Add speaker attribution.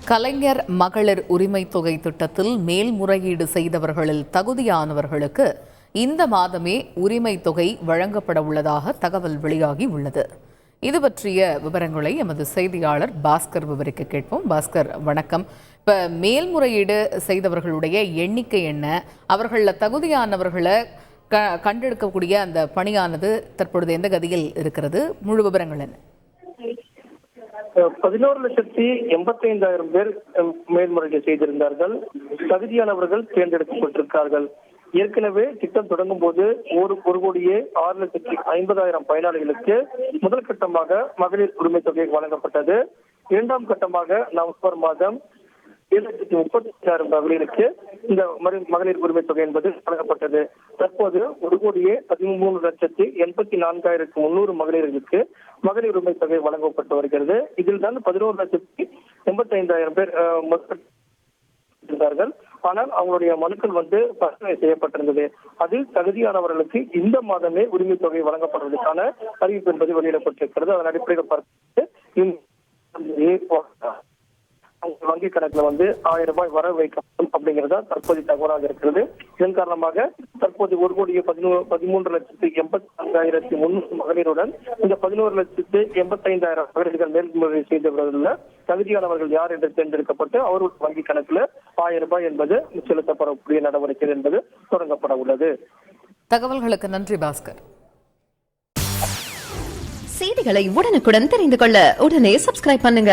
Speaker 1: கலைஞர் மகளிர் உரிமை தொகை திட்டத்தில் மேல்முறையீடு செய்தவர்களில் தகுதியானவர்களுக்கு இந்த மாதமே உரிமை தொகை வழங்கப்பட உள்ளதாக தகவல் வெளியாகி உள்ளது. இது பற்றிய விவரங்களை எமது செய்தியாளர் பாஸ்கர் விவரிக்க கேட்போம். பாஸ்கர், வணக்கம். இப்போ மேல்முறையீடு செய்தவர்களுடைய எண்ணிக்கை என்ன, அவர்களில் தகுதியானவர்களை கண்டெடுக்கக்கூடிய அந்த பணியானது தற்பொழுது எந்த கதியில் இருக்கிறது, முழு விவரங்கள் என்ன?
Speaker 2: 11,85,000 பேர் மேல்முறையீடு செய்திருந்தார்கள். தகுதியானவர்கள் தேர்ந்தெடுக்கப்பட்டிருக்கார்கள். ஏற்கனவே திட்டம் தொடங்கும் போது 1,06,50,000 பயனாளிகளுக்கு முதல் கட்டமாக மகளிர் உரிமை தொகை வழங்கப்பட்டது. இரண்டாம் கட்டமாக நவம்பர் மாதம் 7,30,000 மகளிருக்கு இந்த மகளிர் உரிமை தொகை என்பது வழங்கப்பட்டது. தற்போது 1,13,84,300 மகளிர்களுக்கு மகளிர் உரிமை தொகை வழங்கப்பட்டு வருகிறது. இதில் தான் 11,85,000 பேர் இருந்தார்கள். ஆனால் அவங்களுடைய மனுக்கள் பரிசீலனை செய்யப்பட்டிருந்தது. அதில் தகுதியானவர்களுக்கு இந்த மாதமே உரிமை தொகை வழங்கப்படுவதற்கான அறிவிப்பு என்பது வெளியிடப்பட்டிருக்கிறது. அதன் அடிப்படையில் பார்த்து வங்கி கணக்குல 1,000 ரூபாய் வர வைக்கப்படும் அப்படிங்கிறதா தற்போதைய தகவலாக இருக்கிறது. இதன் காரணமாக தற்போது 1,13,84,300 மகளிருடன் இந்த 11,85,000 மகளிர்கள் மேல்முறையீடு செய்தவர்கள் தகுதியானவர்கள் யார் என்று தேர்ந்தெடுக்கப்பட்டு அவருடைய வங்கி கணக்குல 1,000 ரூபாய் என்பது செலுத்தப்படக்கூடிய நடவடிக்கை என்பது தொடங்கப்பட உள்ளது.
Speaker 1: தகவல்களுக்கு நன்றி பாஸ்கர்.
Speaker 3: செய்திகளை உடனுக்குடன் தெரிந்து கொள்ள உடனே சப்ஸ்கிரைப் பண்ணுங்க.